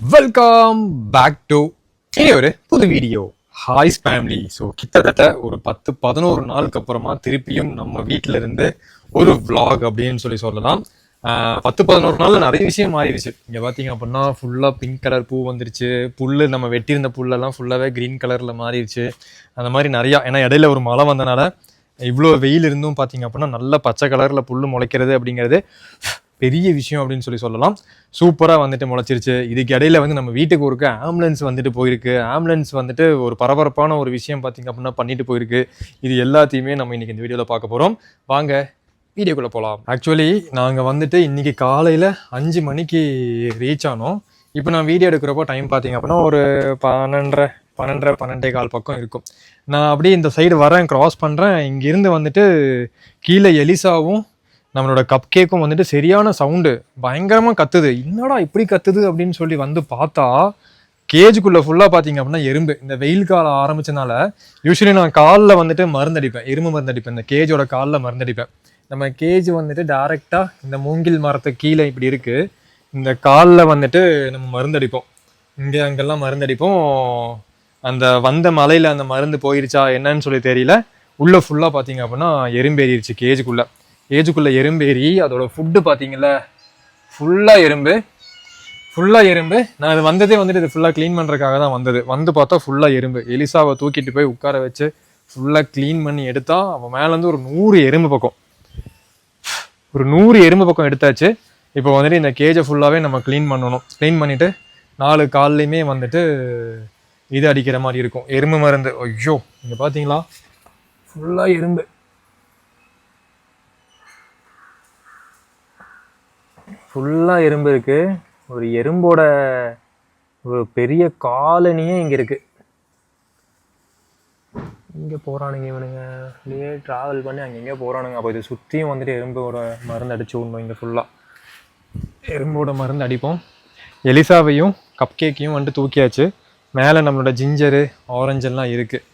Welcome back to ஒரு புது video. ஹாய்ஸ் family. So கிட்டத்தட்ட ஒரு 10-11 நாளுக்கு அப்புறமா திருப்பியும் நம்ம வீட்டில இருந்து ஒரு vlog அப்படின்னு சொல்லலாம். 10-11 நாள் நிறைய விஷயம் மாறிடுச்சு. இங்க பாத்தீங்க அப்படின்னா ஃபுல்லா பிங்க் கலர் பூ வந்துருச்சு. புல்லு நம்ம வெட்டியிருந்த புல்லெல்லாம் ஃபுல்லாவே கிரீன் கலர்ல மாறிடுச்சு. அந்த மாதிரி நிறையா, ஏன்னா இடையில ஒரு மழை வந்தனால இவ்வளோ வெயில் இருந்தும் பார்த்தீங்க அப்படின்னா நல்ல பச்சை கலரில் புல் முளைக்கிறது அப்படிங்கிறது பெரிய விஷயம் அப்படின்னு சொல்லலாம். சூப்பராக வந்துட்டு முளைச்சிருச்சு. இதுக்கு இடையில வந்து நம்ம வீட்டுக்கு ஒருக்க ஆம்புலன்ஸ் வந்துட்டு போயிருக்கு. ஆம்புலன்ஸ் வந்துட்டு ஒரு பரபரப்பான ஒரு விஷயம் பார்த்தீங்க அப்படின்னா பண்ணிட்டு போயிருக்கு. இது எல்லாத்தையுமே நம்ம இன்னைக்கு இந்த வீடியோவில் பார்க்க போகிறோம். வாங்க வீடியோக்குள்ளே போகலாம். ஆக்சுவலி நாங்கள் வந்துட்டு இன்னைக்கு காலையில் 5 மணிக்கு ரீச் ஆனோம். இப்போ நான் வீடியோ எடுக்கிறப்போ டைம் பார்த்தீங்க அப்படின்னா ஒரு 12:15 பக்கம் இருக்கும். நான் அப்படியே இந்த சைடு வரேன், கிராஸ் பண்ணுறேன். இங்கேருந்து வந்துட்டு கீழே எலிசாவும் நம்மளோட கப் கேக்கும் வந்துட்டு சரியான சவுண்டு பயங்கரமாக கத்துது. என்னடா இப்படி கத்துது அப்படின்னு சொல்லி வந்து பார்த்தா கேஜுக்குள்ளே ஃபுல்லாக பார்த்தீங்க அப்படின்னா எறும்பு. இந்த வெயில் காலம் ஆரம்பிச்சனால யூஸ்வலி நான் காலில் வந்துட்டு மருந்தடிப்பேன், எறும்பு மருந்தடிப்பேன். இந்த கேஜோட காலில் மருந்தடிப்பேன். நம்ம கேஜ் வந்துட்டு டைரெக்டாக இந்த மூங்கில் மரத்துக்கு கீழே இப்படி இருக்குது. இந்த காலில் வந்துட்டு நம்ம மருந்தடிப்போம். இங்கே அங்கெல்லாம் மருந்தடிப்போம். அந்த வந்த மலையில் அந்த மருந்து போயிருச்சா என்னன்னு சொல்லி தெரியல. உள்ளே ஃபுல்லாக பார்த்தீங்க அப்படின்னா எறும்பேறிடுச்சு. கேஜுக்குள்ளே எறும்பேறி அதோட ஃபுட்டு பார்த்தீங்களா ஃபுல்லாக எறும்பு. நான் அது வந்ததே வந்துட்டு இது ஃபுல்லாக க்ளீன் பண்ணுறதுக்காக தான் வந்தது. வந்து பார்த்தா ஃபுல்லாக எறும்பு. எலிசாவை தூக்கிட்டு போய் உட்கார வச்சு ஃபுல்லாக க்ளீன் பண்ணி எடுத்தா அவன் மேலேருந்து ஒரு 100 எறும்பு பக்கம் எடுத்தாச்சு. இப்போ வந்துட்டு இந்த கேஜை ஃபுல்லாகவே நம்ம க்ளீன் பண்ணணும். க்ளீன் பண்ணிவிட்டு 4 கால்லையுமே வந்துட்டு இது அடிக்கிற மாதிரி இருக்கும், எறும்பு மருந்து. ஐயோ, இங்கே பார்த்தீங்களா ஃபுல்லாக எறும்பு இருக்கு. ஒரு எறும்போட ஒரு பெரிய காலனியே இங்கே இருக்கு. இங்கே போகிறானுங்க இவனுங்க, இப்படியே ட்ராவல் பண்ணி அங்கெங்கே போகிறானுங்க. அப்போ இது சுற்றியும் வந்துட்டு எறும்போட மருந்து அடிச்சு விடணும். இங்கே ஃபுல்லாக எறும்போட மருந்து அடிப்போம். எலிசாவையும் கப் கேக்கையும் வந்துட்டு தூக்கியாச்சு. மேலே நம்மளோட ஜிஞ்சரு ஆரஞ்செல்லாம் இருக்குது.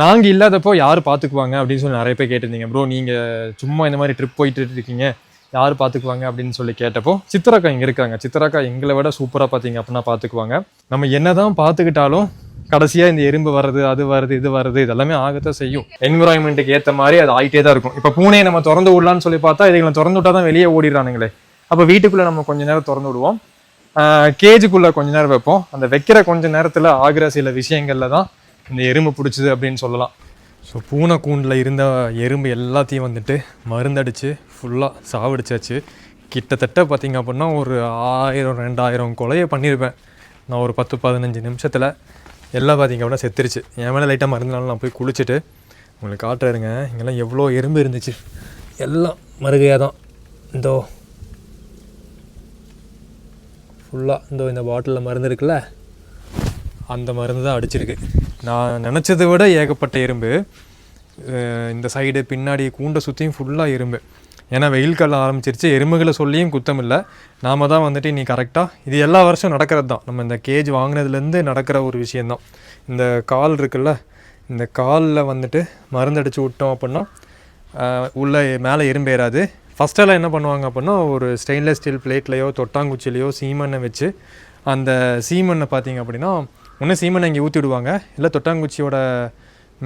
நாங்கள் இல்லாதப்போ யார் பார்த்துக்குவாங்க அப்படின்னு சொல்லி நிறைய பேர் கேட்டிருந்தீங்க. ப்ரோ நீங்கள் சும்மா இந்த மாதிரி ட்ரிப் போயிட்டு இருக்கீங்க, யார் பார்த்துக்குவாங்க அப்படின்னு சொல்லி கேட்டப்போ சித்திராக்கா இங்கே இருக்காங்க. சித்திராக்கா எங்களை விட சூப்பராக பார்த்தீங்க அப்படின்னா பார்த்துக்குவாங்க. நம்ம என்ன தான் பார்த்துக்கிட்டாலும் கடைசியாக இந்த எறும்பு வர்றது, அது வருது, இது வருது, இதெல்லாமே ஆகத்தான் செய்யும். என்விரான்மெண்ட்டுக்கு ஏற்ற மாதிரி அது ஆகிட்டே தான் இருக்கும். இப்போ பூனையை நம்ம திறந்து விடலான்னு சொல்லி பார்த்தா இதுகளை திறந்து விட்டா தான் வெளியே ஓடிடுறானுங்களே. அப்போ வீட்டுக்குள்ளே நம்ம கொஞ்சம் நேரம் திறந்து விடுவோம், கேஜுக்குள்ளே கொஞ்ச நேரம் வைப்போம். அந்த வைக்கிற கொஞ்ச நேரத்தில் ஆகிற சில விஷயங்களில் தான் இந்த எறும்பு பிடிச்சிது அப்படின்னு சொல்லலாம். ஸோ பூனை கூண்டில் இருந்த எறும்பு எல்லாத்தையும் வந்துட்டு மருந்தடிச்சு ஃபுல்லாக சாவடிச்சாச்சு. கிட்டத்தட்ட பார்த்திங்க அப்படின்னா ஒரு 1000-2000 கொலையை பண்ணியிருப்பேன் நான் ஒரு 10-15 நிமிஷத்தில். எல்லாம் பார்த்திங்க அப்படின்னா செத்துருச்சு. என் மேலே லைட்டாக மருந்துனாலும் நான் போய் குளிச்சுட்டு உங்களுக்கு காட்டுறேங்க. இங்கெல்லாம் எவ்வளோ எறும்பு இருந்துச்சு. எல்லாம் மருகையாக தான். இந்தோ ஃபுல்லாக இந்த பாட்டிலில் மருந்து இருக்குல்ல, அந்த மருந்து தான் அடிச்சிருக்கு. நான் நினச்சதை விட ஏகப்பட்ட எறும்பு. இந்த சைடு பின்னாடி கூண்டை சுற்றியும் ஃபுல்லாக எறும்பு. ஏன்னா வெயில் காலம் ஆரம்பிச்சிருச்சு. எறும்புகளை சொல்லியும் குத்தம் இல்லை. நாம் தான் வந்துட்டு நீ கரெக்டாக, இது எல்லா வருஷம் நடக்கிறது தான். நம்ம இந்த கேஜ் வாங்கினதுலேருந்து நடக்கிற ஒரு விஷயந்தான். இந்த கால் இருக்குல்ல, இந்த காலில் வந்துட்டு மருந்து அடித்து விட்டோம் அப்படின்னா உள்ளே மேலே எறும்பேறாது. ஃபஸ்ட்டெல்லாம் என்ன பண்ணுவாங்க அப்படின்னா ஒரு ஸ்டெயின்லெஸ் ஸ்டீல் பிளேட்லையோ தொட்டாங்குச்சிலையோ சீமண்ணை வச்சு அந்த சீமண்ணை பார்த்திங்க அப்படின்னா ஒன்று சீமண்ணை இங்கே ஊற்றி விடுவாங்க, இல்லை தொட்டாங்குச்சியோட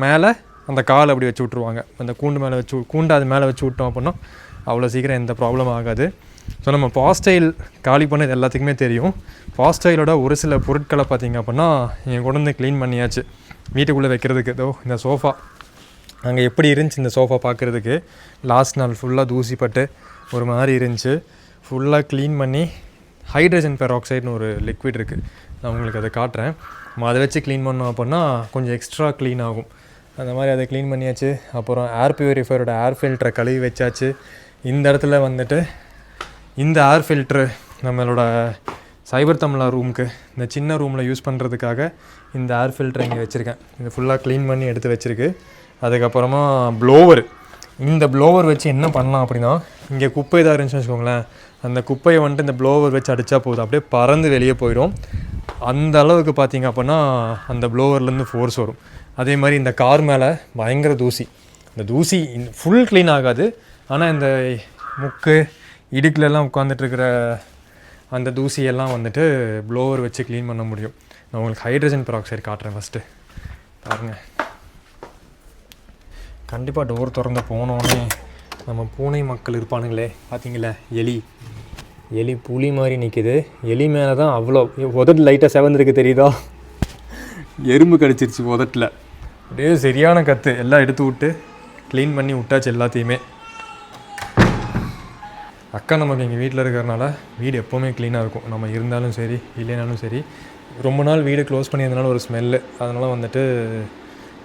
மேலே அந்த கால் அப்படி வச்சு விட்ருவாங்க. அந்த கூண்டு அது மேலே வச்சு விட்டோம் அப்படின்னா அவ்வளோ சீக்கிரம் எந்த ப்ராப்ளம் ஆகாது. ஸோ நம்ம பாஸ்டைல் காலி பண்ணது எல்லாத்துக்குமே தெரியும். பாஸ்டைலோட ஒரு சில பொருட்களை பார்த்திங்க அப்படின்னா என் கொண்டு வந்து க்ளீன் பண்ணியாச்சு வீட்டுக்குள்ளே வைக்கிறதுக்கு. ஏதோ இந்த சோஃபா அங்கே எப்படி இருந்துச்சு இந்த சோஃபா பார்க்குறதுக்கு. லாஸ்ட் நாள் ஃபுல்லாக தூசிப்பட்டு ஒரு மாதிரி இருந்துச்சு. ஃபுல்லாக க்ளீன் பண்ணி ஹைட்ரஜன் பெராக்சைடுன்னு ஒரு லிக்விட் இருக்குது, நான் உங்களுக்கு அதை காட்டுறேன். நம்ம அதை வச்சு க்ளீன் பண்ணோம் அப்படின்னா கொஞ்சம் எக்ஸ்ட்ரா க்ளீன் ஆகும். அந்த மாதிரி அதை க்ளீன் பண்ணியாச்சு. அப்புறம் ஏர் பியூரிஃபையரோட ஏர் ஃபில்டரை கழுவி வச்சாச்சு. இந்த இடத்துல வந்துட்டு இந்த ஏர் ஃபில்ட்ரு நம்மளோட சைபர் தமிழா ரூமுக்கு இந்த சின்ன ரூமில் யூஸ் பண்ணுறதுக்காக இந்த ஏர் ஃபில்டரை இங்கே வச்சுருக்கேன். இது ஃபுல்லாக க்ளீன் பண்ணி எடுத்து வச்சுருக்கு. அதுக்கப்புறமா ப்ளோவர், இந்த ப்ளோவர் வச்சு என்ன பண்ணலாம் அப்படின்னா இங்கே குப்பை இதாக இருந்துச்சுன்னு வச்சுக்கோங்களேன், அந்த குப்பையை வந்துட்டு இந்த ப்ளோவர் வச்சு அடித்தா போதும், அப்படியே பறந்து வெளியே போயிடும். அந்த அளவுக்கு பார்த்திங்க அப்படின்னா அந்த ப்ளோவர்லேருந்து ஃபோர்ஸ் வரும். அதே மாதிரி இந்த கார் மேலே பயங்கர தூசி. இந்த தூசி ஃபுல் க்ளீன் ஆகாது, ஆனால் இந்த முக்கு இடுக்கிலெல்லாம் உட்காந்துட்ருக்கிற அந்த தூசியெல்லாம் வந்துட்டு ப்ளோவர் வச்சு க்ளீன் பண்ண முடியும். நான் உங்களுக்கு ஹைட்ரஜன் பெராக்சைடு காட்டுறேன் ஃபஸ்ட்டு பாருங்கள். கண்டிப்பாக டோர் திறந்து போனோடனே நம்ம பூனை மக்கள் இருப்பானுங்களே பார்த்தீங்களா, எலி புலி மாதிரி நிற்கிது. எலி மேலே தான் அவ்வளோ உதட்டு லைட்டாக செவந்திருக்கு தெரியுதா, எறும்பு கடிச்சிருச்சு உதட்டில். அப்படியே சரியான கற்று எல்லாம் எடுத்து விட்டு க்ளீன் பண்ணி விட்டாச்சு எல்லாத்தையுமே. அக்கா நமக்கு எங்கள் வீட்டில் இருக்கிறனால வீடு எப்போவுமே க்ளீனாக இருக்கும். நம்ம இருந்தாலும் சரி இல்லைனாலும் சரி. ரொம்ப நாள் வீடு க்ளோஸ் பண்ணியிருந்தனால ஒரு ஸ்மெல்லு, அதனால் வந்துட்டு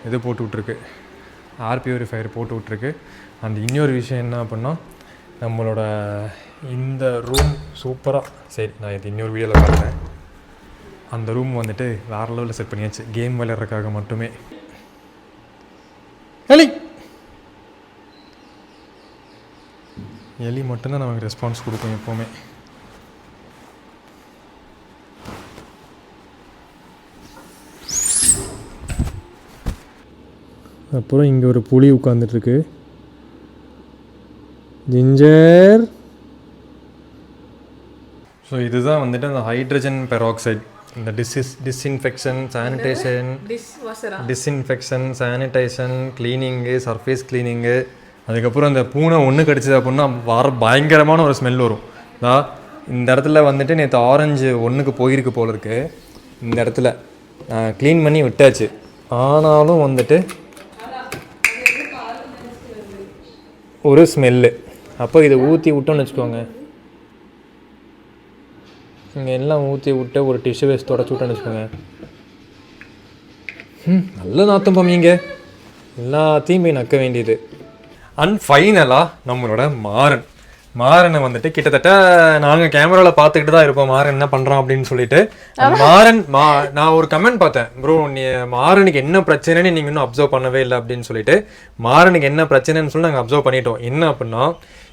இது போட்டு விட்ருக்கு, ஏர் பியூரிஃபையர் போட்டு விட்ருக்கு. அண்ட் இன்னொரு விஷயம் என்ன அப்படின்னா, நம்மளோட இந்த ரூம் சூப்பராக, சரி நான் இது இன்னொரு வீடியோவில் பார்க்குறேன். அந்த ரூம் வந்துட்டு வேறு லெவலில் செட் பண்ணியாச்சு கேம் விளையாடுறதுக்காக மட்டுமே. எலி மட்டும்தான் நமக்கு ரெஸ்பான்ஸ் கொடுக்கும் எப்போவுமே. அப்புறம் இங்கே ஒரு புலி உட்காந்துட்ருக்கு, ஜிஞ்சர். ஸோ இதுதான் வந்துட்டு அந்த ஹைட்ரஜன் பெராக்சைடு, இந்த disinfection sanitisation cleaning, surface cleaning. அதுக்கப்புறம் அந்த பூனை ஒன்று கடிச்சது அப்படின்னா பயங்கரமான ஒரு ஸ்மெல் வரும். இந்த இடத்துல வந்துட்டு நேற்று ஆரஞ்சு ஒன்றுக்கு போயிருக்கு போல இருக்குது. இந்த இடத்துல க்ளீன் பண்ணி விட்டாச்சு, ஆனாலும் வந்துட்டு ஒரு ஸ்மெல்லு. அப்போ இதை ஊற்றி விட்டோன்னு வச்சுக்கோங்க, இங்கே எல்லாம் ஊற்றி விட்டு ஒரு டிஷ்யூ வேஸ்ட் தொடச்சி விட்டோன்னு வச்சுக்கோங்க, நல்ல நாத்தம் பம்மிங்க, எல்லாத்தையும் போய் நக்க வேண்டியது. அண்ட் ஃபைனலாக நம்மளோட மாறனை வந்துட்டு கிட்டத்தட்ட நாங்கள் கேமராவில் பார்த்துக்கிட்டு தான் இருப்போம் மாறன் என்ன பண்ணுறான் அப்படின்னு சொல்லிட்டு. நான் ஒரு கமெண்ட் பார்த்தேன், ப்ரோ நீ மாறனுக்கு என்ன பிரச்சனைன்னு நீங்கள் இன்னும் அப்சர்வ் பண்ணவே இல்லை அப்படின்னு சொல்லிட்டு. மாறனுக்கு என்ன பிரச்சனைன்னு சொல்லி நாங்கள் அப்சர்வ் பண்ணிட்டோம். என்ன அப்படின்னா,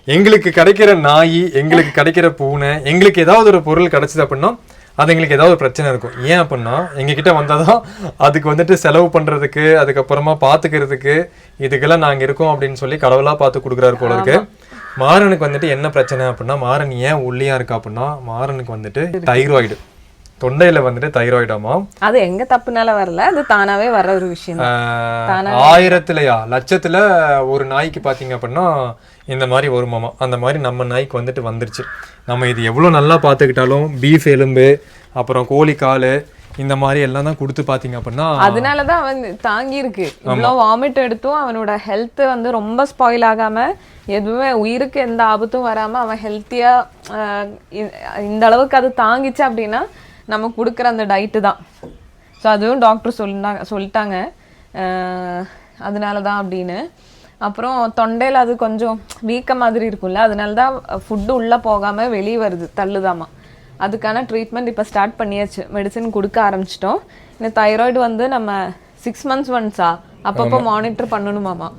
எங்களுக்கு கிடைக்கிற நாய், எங்களுக்கு கிடைக்கிற பூனை, எங்களுக்கு ஏதாவது ஒரு பொருள் கிடச்சிது அப்படின்னா அது எங்களுக்கு ஏதாவது பிரச்சனை இருக்கும். ஏன் அப்படின்னா எங்ககிட்ட வந்தால் தான் அதுக்கு வந்துட்டு செலவு பண்ணுறதுக்கு, அதுக்கப்புறமா பார்த்துக்கிறதுக்கு, இதுக்கெல்லாம் நாங்கள் இருக்கோம் அப்படின்னு சொல்லி கடவுளாக பார்த்து கொடுக்குறாரு போல இருக்கு. மாறனுக்கு வந்துட்டு என்ன பிரச்சனை அப்படின்னா, மாறன் ஏன் ஒல்லியாக இருக்கா அப்படின்னா, மாறனுக்கு வந்துட்டு தைராய்டு, தொண்டையில் வந்துட்டு தைராய்டாமா. அது எங்க தப்புனால வரல, அது தானாவே வர ஒரு விஷயம். 1000 லட்சத்துல ஒரு நாய்க்கு பார்த்தீங்க அப்படின்னா இந்த மாதிரி வருமாமா. அந்த மாதிரி நம்ம நாய்க்கு வந்துட்டு வந்துருச்சு. நம்ம இது எவ்வளோ நல்லா பார்த்துக்கிட்டாலும் பீஃப் எலும்பு, அப்புறம் கோழி கால், இந்த மாதிரி எல்லாம் தான் கொடுத்து பார்த்தீங்க அப்படின்னா அதனாலதான் அவன் தாங்கி இருக்கு. இவ்வளோ வாமிட் எடுத்தும் அவனோட ஹெல்த் வந்து ரொம்ப ஸ்பாயில் ஆகாம, எதுவுமே உயிருக்கு எந்த ஆபத்தும் வராம அவன் ஹெல்த்தியா இந்த அளவுக்கு அது தாங்கிச்சு அப்படின்னா நம்ம கொடுக்குற அந்த டயட்டு தான். ஸோ அதுவும் டாக்டர் சொல்லிட்டாங்க அதனால தான் அப்படின்னு. அப்புறம் தொண்டையில் அது கொஞ்சம் வீக்க மாதிரி இருக்கும்ல, அதனால தான் ஃபுட்டு உள்ளே போகாமல் வெளியே வருது, தள்ளுதாமா. அதுக்கான ட்ரீட்மெண்ட் இப்போ ஸ்டார்ட் பண்ணியாச்சு, மெடிசன் கொடுக்க ஆரம்பிச்சிட்டோம். இந்த தைராய்டு வந்து நம்ம 6 months ஒன்ஸா அப்பப்போ மானிட்டர் பண்ணணுமாமா.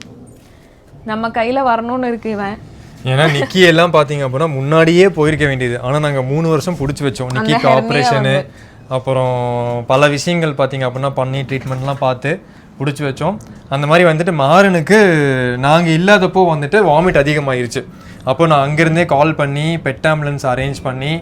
நம்ம கையில் வரணும்னு இருக்கு இவன். ஏன்னா நிக்கி எல்லாம் பார்த்தீங்க அப்படின்னா முன்னாடியே போயிருக்க வேண்டியது, ஆனால் நாங்கள் 3 வருஷம் பிடிச்சி வச்சோம். நிக்கிக்கு ஆப்ரேஷனு, அப்புறம் பல விஷயங்கள் பார்த்தீங்க அப்படின்னா பண்ணி ட்ரீட்மெண்ட்லாம் பார்த்து பிடிச்சி வச்சோம். அந்த மாதிரி வந்துட்டு மாறனுக்கு நாங்கள் இல்லாதப்போ வந்துட்டு வாமிட் அதிகமாகிருச்சு. அப்போ நான் அங்கேருந்தே கால் பண்ணி பெட் ஆம்புலன்ஸ் அரேஞ்ச் பண்ணி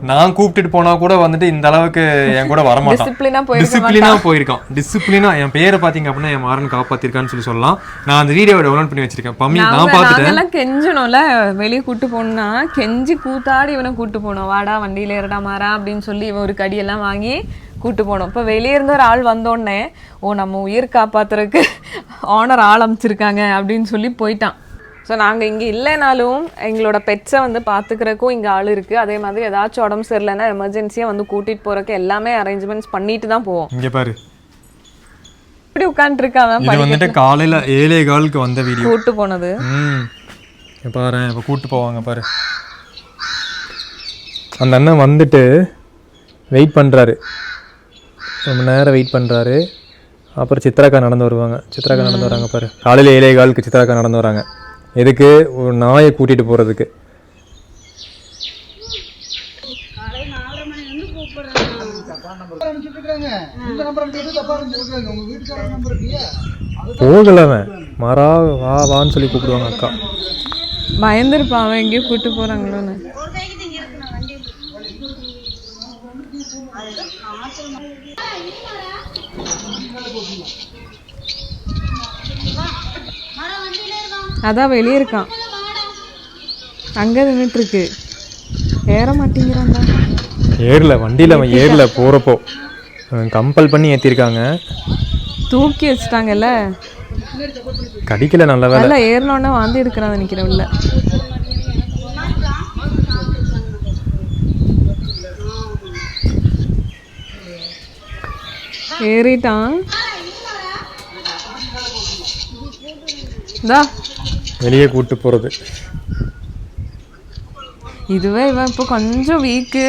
நான் கூப்பிட்டுட்டு போனா கூட வந்துட்டு இந்த அளவுக்கு என் கூட வரமாட்டான். டிசிப்ளினா என் பேரை பாத்தீங்க அப்படின்னா என் மாறன் காப்பாத்திருக்கான்னு சொல்லலாம். நான் அந்த வீடியோவை டவுன்லோட் பண்ணி வச்சிருக்கேன். பம்மி நான் பாத்துட்டேன். கெஞ்சணும்ல வெளியே கூட்டு போனா, கெஞ்சி கூத்தாடி இவனை கூட்டு போனோம். வாடா வண்டியில ஏறடா மாறா அப்படின்னு சொல்லி இவன் ஒரு கடியெல்லாம் வாங்கி கூட்டு போனோம். இப்போ வெளியே இருந்த ஒரு ஆள் வந்தோடனே நம்ம உயிர் காப்பாத்துறதுக்கு ஆனர் ஆள் அமைச்சிருக்காங்க அப்படின்னு சொல்லி போயிட்டான். ஸோ நாங்கள் இங்கே இல்லைனாலும் எங்களோட பெட்ஸை வந்து பார்த்துக்கிறக்கும் இங்கே ஆள் இருக்குது. அதே மாதிரி ஏதாச்சும் உடம்பு சரியில்லைன்னா எமர்ஜென்சியாக வந்து கூட்டிகிட்டு போகிறக்கு எல்லாமே அரேஞ்ச்மெண்ட்ஸ் பண்ணிட்டு தான் போவோம். இங்கே பாரு இப்படி உட்காந்துருக்காங்க. இது வந்துட்டு காலையில் 7:15 வந்த வீடியோ கூட்டு போனது. பாரு இப்போ கூப்பிட்டு போவாங்க பாரு. அந்த அண்ணன் வந்துட்டு வெயிட் பண்ணுறாரு, ரொம்ப நேரம் வெயிட் பண்ணுறாரு. அப்புறம் சித்ராக்கா நடந்து வருவாங்க. சித்ராக்கா நடந்து வராங்க பாரு. காலையில் 7:15 சித்ராக்கா நடந்து வராங்க. எதுக்கு? ஒரு நாயை கூட்டிகிட்டு போகிறதுக்கு. போகலவன் மாறா வா வான்னு சொல்லி கூப்பிடுவாங்க அக்கா. பயந்துருப்பான் அவன் எங்கேயும் கூப்பிட்டு போகிறாங்களோன்னு. அதான் வெளியே இருக்கான், அங்கே நின்றுட்டு இருக்கு, ஏற மாட்டேங்கிறான்டா. ஏறல, வண்டியில் அவன் ஏறல. போகிறப்போ கம்பல் பண்ணி ஏற்றிருக்காங்க, தூக்கி வச்சுட்டாங்கல்ல. கடிக்கல, நல்ல வேலை. நல்லா ஏறினோடனே வாந்தி எடுக்கிறான் நினைக்கிறேன் உள்ள. ஏறிட்டான். வெளியே கூட்டு போகிறது. இதுவே இவன் இப்போ கொஞ்சம் வீக்கு,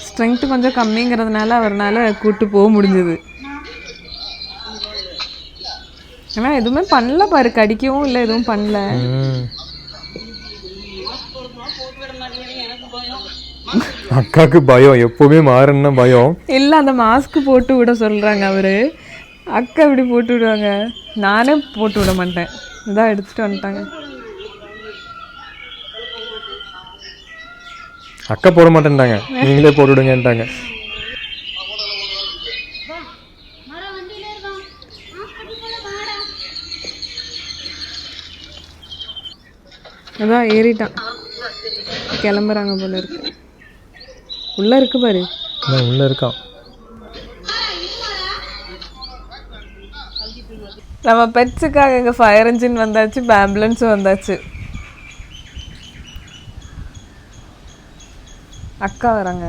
ஸ்ட்ரென்த்து கொஞ்சம் கம்மிங்கிறதுனால அவரால் கூட்டு போக முடிஞ்சது. ஆனால் எதுவுமே பண்ணல பாரு, கடிக்கவும் இல்லை, எதுவும் பண்ணல. அக்காவுக்கு பயம், எப்பவுமே மாறணும்னா பயம். இல்லை, அந்த மாஸ்க் போட்டு விட சொல்கிறாங்க அவரு. அக்கா இப்படி போட்டு விடுவாங்க, நானே போட்டு விட மாட்டேன். இதான் எடுத்துட்டு வந்துட்டாங்க. அக்கா போட மாட்டேன்ட்டாங்க, நீங்களே போட்டு விடுங்கன்ட்டாங்க. அதான் ஏறிட்டான், கிளம்புறாங்க போல இருக்கு. உள்ள இருக்கு பாரு, உள்ள இருக்கான். நம்ம பெட்ஸுக்காக இங்கே ஃபயர் இன்ஜின் வந்தாச்சு, ஆம்புலன்ஸும் வந்தாச்சு. அக்கா வராங்க,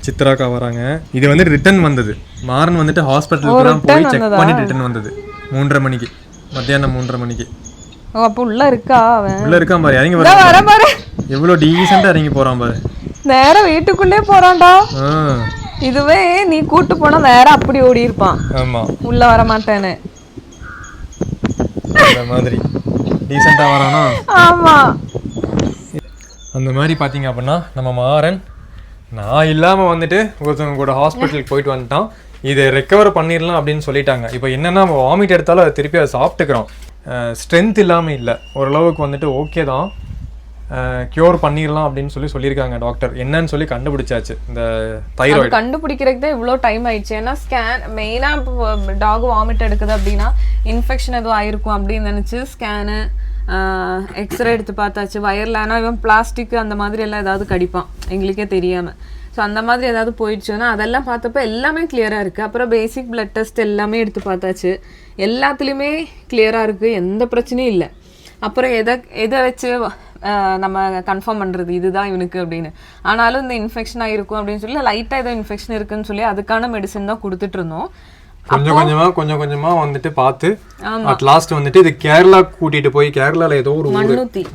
சித்ராக்கா வராங்க. இது வந்து ரிட்டர்ன் வந்தது. மாறன் வந்துட்டு ஹாஸ்பிட்டலுக்கு தான் போய் செக் பண்ணி ரிட்டர்ன் வந்தது 3:30 மணிக்கு, மத்தியானம் 3:30 மணிக்கு. ஓ, அப்போ உள்ள இருக்கா அவன்? உள்ள இருக்கான் பாரு, இறங்கி வர பாரு, எவ்வளோ டீசெண்டா இறங்கி போறான் பாரு. நேரா வீட்டுக்குள்ளே போறான்டா. இதுவே நீ கூட்டு போனா நேரா அப்படி ஓடி இருப்பான். ஆமா, உள்ள வர மாட்டேன்னு. அந்த மாதிரி டீசெண்டா வரானா? ஆமா. அந்த மாதிரி பார்த்தீங்க அப்படின்னா நம்ம மாறன் நான் இல்லாமல் வந்துட்டு ஒருத்தவங்க கூட ஹாஸ்பிட்டலுக்கு போயிட்டு வந்துட்டான். இதை ரெக்கவர் பண்ணிடலாம் அப்படின்னு சொல்லிட்டாங்க. இப்போ என்னென்னா வாமிட் எடுத்தாலும் அதை திருப்பி அதை சாப்பிட்டுக்கிறோம். ஸ்ட்ரென்த் இல்லாமல் இல்லை, ஓரளவுக்கு வந்துட்டு ஓகே தான், க்யூர் பண்ணிடலாம் அப்படின்னு சொல்லியிருக்காங்க டாக்டர். என்னன்னு சொல்லி கண்டுபிடிச்சாச்சு இந்த தைராய்டு. கண்டுபிடிக்கிறதுக்கு தான் இவ்வளோ டைம் ஆயிடுச்சு. ஏன்னா ஸ்கேன் மெயினாக இப்போ டாக் வாமிட் எடுக்குது அப்படின்னா இன்ஃபெக்ஷன் எதுவும் ஆயிருக்கும் அப்படின்னு நினச்சி ஸ்கேனு எக்ஸ்ரே எடுத்து பார்த்தாச்சு. வயரில் ஆனால் இவன் பிளாஸ்டிக் அந்த மாதிரி எல்லாம் ஏதாவது கடிப்பான் எங்களுக்கே தெரியாமல். ஸோ அந்த மாதிரி ஏதாவது போயிடுச்சுன்னா அதெல்லாம் பார்த்தப்போ எல்லாமே கிளியராக இருக்குது. அப்புறம் பேசிக் பிளட் டெஸ்ட் எல்லாமே எடுத்து பார்த்தாச்சு, எல்லாத்துலேயுமே கிளியராக இருக்குது, எந்த பிரச்சனையும் இல்லை. அப்புறம் எதை வச்சு நம்ம கன்ஃபார்ம் பண்ணுறது இதுதான் இவனுக்கு அப்படின்னு. ஆனாலும் இந்த இன்ஃபெக்ஷன் ஆகிருக்கும் அப்படின்னு சொல்லி லைட்டாக ஏதோ இன்ஃபெக்ஷன் இருக்குன்னு சொல்லி அதுக்கான மெடிசன் தான் கொடுத்துட்டு இருந்தோம். கொஞ்சம் கொஞ்சமா வந்துட்டு பார்த்து அட் லாஸ்ட் வந்துட்டு இது கேரளா கூட்டிட்டு போய், கேரளால ஏதோ ஒரு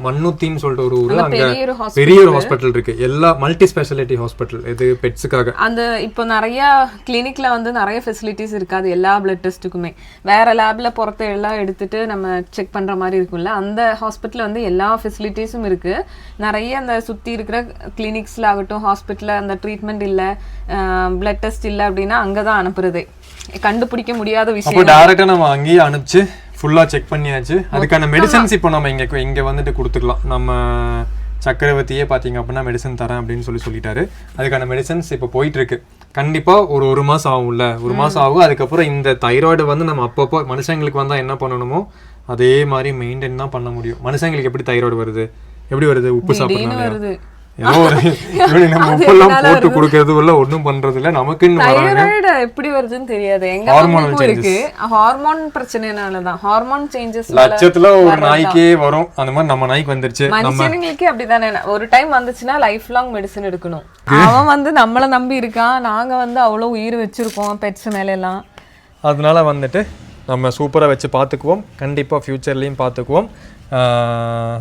மண்ணுத்தின்னு சொல்லிட்டு ஒரு ஊரு, அங்க பெரிய ஒரு ஹாஸ்பிட்டல் இருக்கு, எல்லா மல்டி ஸ்பெஷாலிட்டி ஹாஸ்பிட்டல், இது பெட்ஸுக்காக. அந்த இப்போ நிறைய கிளினிக்ல வந்து நிறைய ஃபெசிலிட்டிஸ் இருக்காது எல்லா பிளட் டெஸ்ட்டுக்குமே. வேற லேப்ல பொறுத்த எல்லாம் எடுத்துட்டு நம்ம செக் பண்ற மாதிரி இருக்கும்ல, அந்த ஹாஸ்பிட்டல் வந்து எல்லா ஃபெசிலிட்டிஸும் இருக்கு. நிறைய அந்த சுத்தி இருக்கிற கிளினிக்ஸ்ல ஆகட்டும், ஹாஸ்பிட்டல்ல அந்த ட்ரீட்மெண்ட் இல்ல, பிளட் டெஸ்ட் இல்லை அப்படின்னா அங்கதான் அனுப்புறதே. கண்டுபிடிக்க முடியாத விஷயம். அப்போ டைரக்டா நம்ம அங்கேயே அனுப்பிச்சு ஃபுல்லா செக் பண்ணியாச்சு. அதுக்கான மெடிசன்ஸ் இப்போ நம்ம இங்க வந்துட்டு கொடுத்துக்கலாம். நம்ம சக்கரவர்த்தியே பார்த்தீங்க அப்படின்னா மெடிசன் தரேன் அப்படின்னு சொல்லிட்டாரு. அதுக்கான மெடிசன்ஸ் இப்போ போயிட்டு இருக்கு. கண்டிப்பா ஒரு மாசம் ஆகும்ல, ஒரு மாசம் ஆகும். அதுக்கப்புறம் இந்த தைராய்டு வந்து நம்ம அப்பப்போ மனுஷங்களுக்கு வந்தா என்ன பண்ணணுமோ அதே மாதிரி மெயின்டைன் தான் பண்ண முடியும். மனுஷங்களுக்கு எப்படி தைராய்டு வருது, எப்படி வருது, உப்பு சாப்பிடுறது, ஏதோ நம்ம உப்பெல்லாம் போட்டு கொடுக்கறது இல்ல, ஒன்றும் பண்றது இல்ல. நமக்குன்னு தைராய்டு எப்படி வருதுன்னு தெரியாது. எங்க ஹார்மோன் இருக்கு, ஹார்மோன் பிரச்சனைனாலதான், ஹார்மோன் சேஞ்சஸ் லட்சத்துல ஒரு நாய்க்கே வரும். அந்த மாதிரி நம்ம நாய்க்கு வந்துருச்சு. மனுஷங்களுக்கு அப்படிதானே, ஒரு டைம் வந்துச்சுன்னா லைஃப் லாங் மெடிசன் எடுக்கணும். அவன் வந்து நம்மள நம்பி இருக்கான், நாங்க வந்து அவ்வளவு உயிர் வச்சிருக்கோம் பெட்ஸ் மேல எல்லாம். அதனால வந்துட்டு நம்ம சூப்பரா வச்சு பார்த்துக்குவோம், கண்டிப்பா ஃபியூச்சர்லயும் பார்த்துக்குவோம்.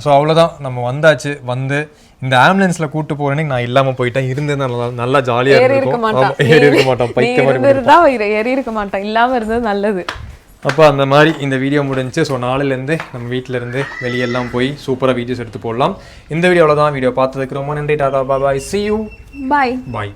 ஸோ அவ்வளோதான், நம்ம வந்தாச்சு. வந்து இந்த ஆம்புலன்ஸ்ல கூட்டு போறேன்னு நான் இல்லாம போயிட்டேன். இருந்தது நல்லா ஜாலியா ஏறி இருக்க மாட்டான், பைக்க மாதிரி ஏறி இருக்க மாட்டான், இல்லாம இருந்தது நல்லது. அப்போ அந்த மாதிரி இந்த வீடியோ முடிஞ்சு. ஸோ நாளிலேருந்து நம்ம வீட்டில இருந்து வெளியெல்லாம் போய் சூப்பராக வீடியோஸ் எடுத்து போடலாம். இந்த வீடியோவில் தான். வீடியோ பார்த்ததுக்கு ரொம்ப நன்றி. டாடா, பாய், see you, bye.